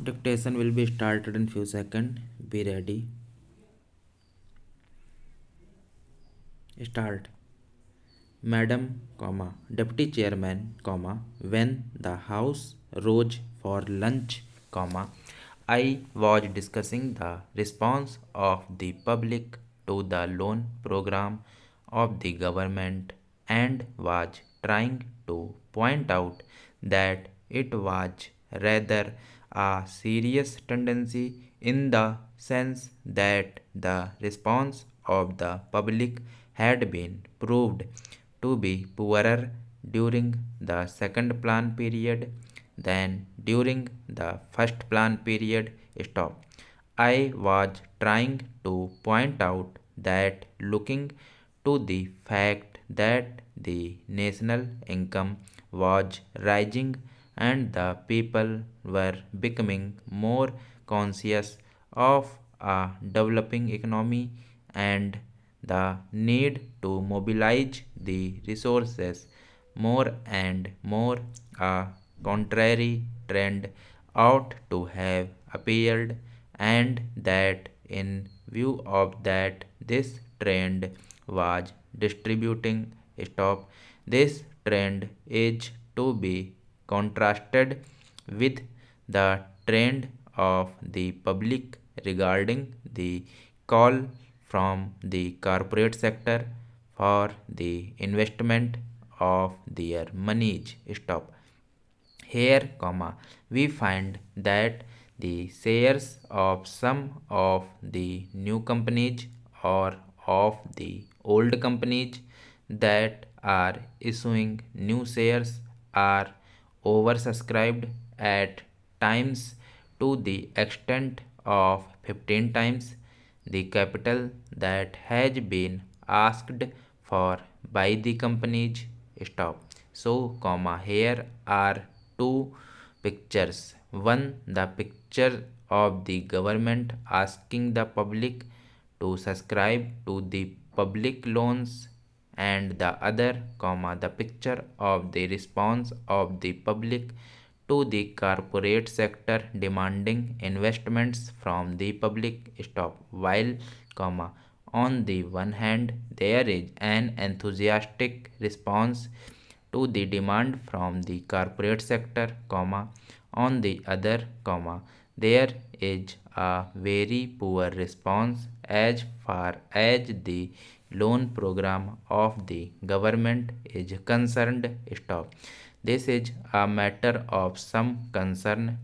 Dictation will be started in few seconds. Be ready. Start. Madam, Deputy Chairman, when the House rose for lunch, I was discussing the response of the public to the loan program of the government and was trying to point out that it was rather a serious tendency in the sense that the response of the public had been proved to be poorer during the second plan period than during the first plan period. Stop. I was trying to point out that looking to the fact that the national income was rising and the people were becoming more conscious of a developing economy and the need to mobilize the resources more and more, a contrary trend ought to have appeared, and that in view of that this trend was distributing. Stop. This trend is to be contrasted with the trend of the public regarding the call from the corporate sector for the investment of their monies. Stop. Here, we find that the shares of some of the new companies or of the old companies that are issuing new shares are oversubscribed at times to the extent of 15 times the capital that has been asked for by the companies. Stop. So, here are two pictures. One, the picture of the government asking the public to subscribe to the public loans, and the other, the picture of the response of the public to the corporate sector demanding investments from the public. Stop. While, on the one hand there is an enthusiastic response to the demand from the corporate sector, on the other, there is a very poor response as far as the loan program of the government is concerned. Stop. This is a matter of some concern,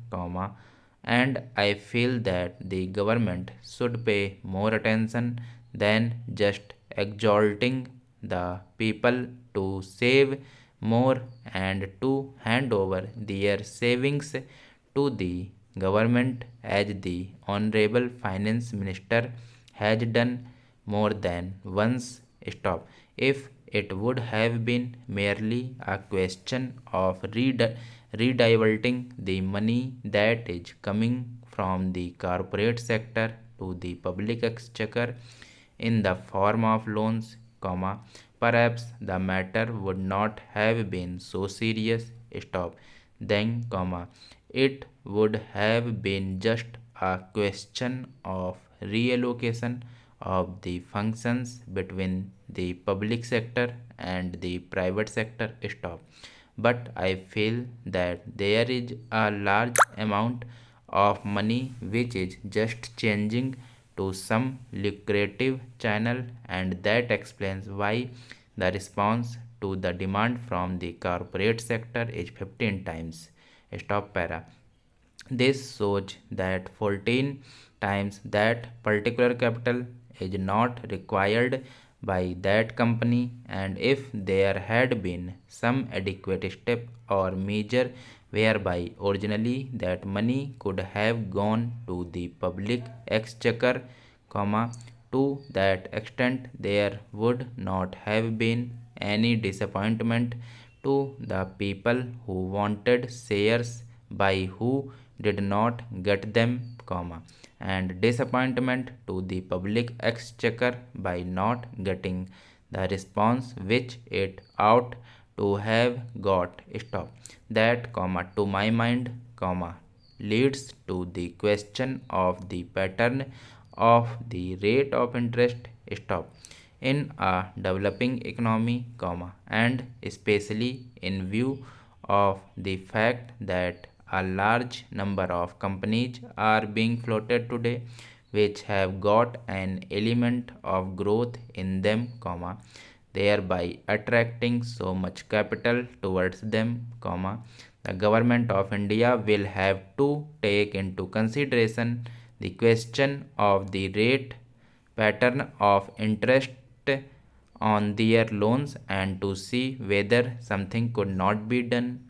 and I feel that the government should pay more attention than just exalting the people to save more and to hand over their savings to the government, as the Honorable Finance Minister has done more than once. Stop. If it would have been merely a question of rediverting the money that is coming from the corporate sector to the public exchequer in the form of loans, perhaps the matter would not have been so serious. Stop. Then, it would have been just a question of reallocation of the functions between the public sector and the private sector. Stop. But I feel that there is a large amount of money which is just changing to some lucrative channel, and that explains why the response to the demand from the corporate sector is 15 times. Stop para. This shows that 14 times that particular capital is not required by that company, and if there had been some adequate step or measure whereby originally that money could have gone to the public exchequer, to that extent there would not have been any disappointment to the people who wanted shares by who did not get them, and disappointment to the public exchequer by not getting the response which it ought to have got. Stop. That, to my mind, leads to the question of the pattern of the rate of interest stop in a developing economy, and especially in view of the fact that a large number of companies are being floated today which have got an element of growth in them, thereby attracting so much capital towards them, the government of India will have to take into consideration the question of the rate pattern of interest on their loans and to see whether something could not be done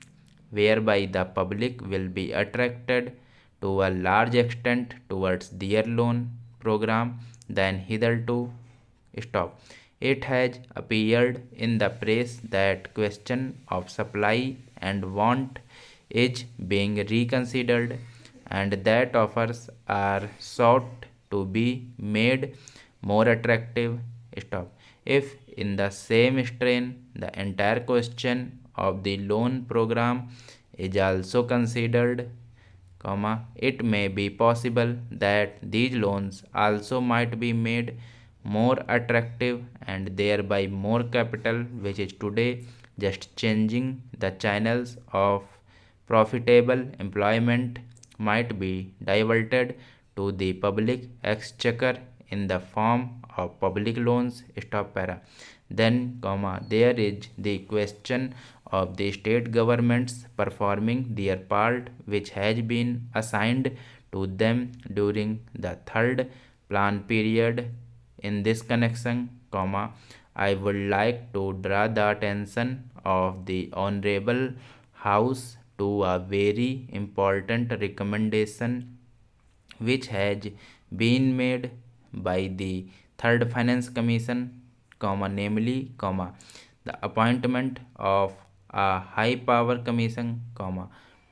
whereby the public will be attracted to a large extent towards their loan program than hitherto. Stop. It has appeared in the press that question of supply and want is being reconsidered and that offers are sought to be made more attractive. Stop. If in the same strain the entire question of the loan program is also considered, it may be possible that these loans also might be made more attractive and thereby more capital which is today just changing the channels of profitable employment might be diverted to the public exchequer in the form of public loans. Stop para. Then, there is the question of the state governments performing their part which has been assigned to them during the third plan period. In this connection, I would like to draw the attention of the Honorable House to a very important recommendation which has been made by the Third Finance Commission, namely, the appointment of a high power commission,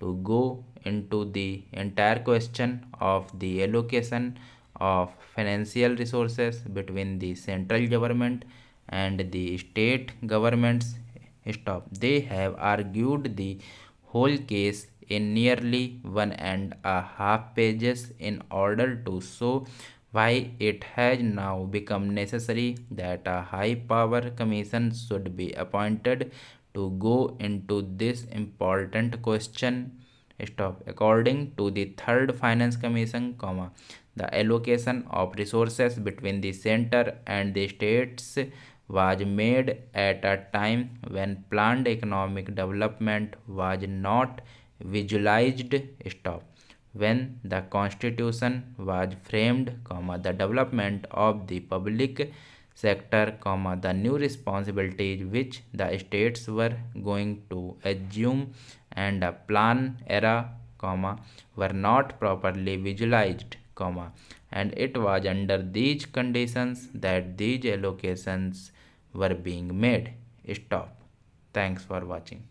to go into the entire question of the allocation of financial resources between the central government and the state governments. Stop. They have argued the whole case in nearly 1.5 pages in order to show why it has now become necessary that a high power commission should be appointed to go into this important question. Stop. According to the third finance commission, the allocation of resources between the center and the states was made at a time when planned economic development was not visualized. Stop. When the constitution was framed, the development of the public sector, the new responsibilities which the states were going to assume and a plan era, were not properly visualized, and it was under these conditions that these allocations were being made. Stop. Thanks for watching.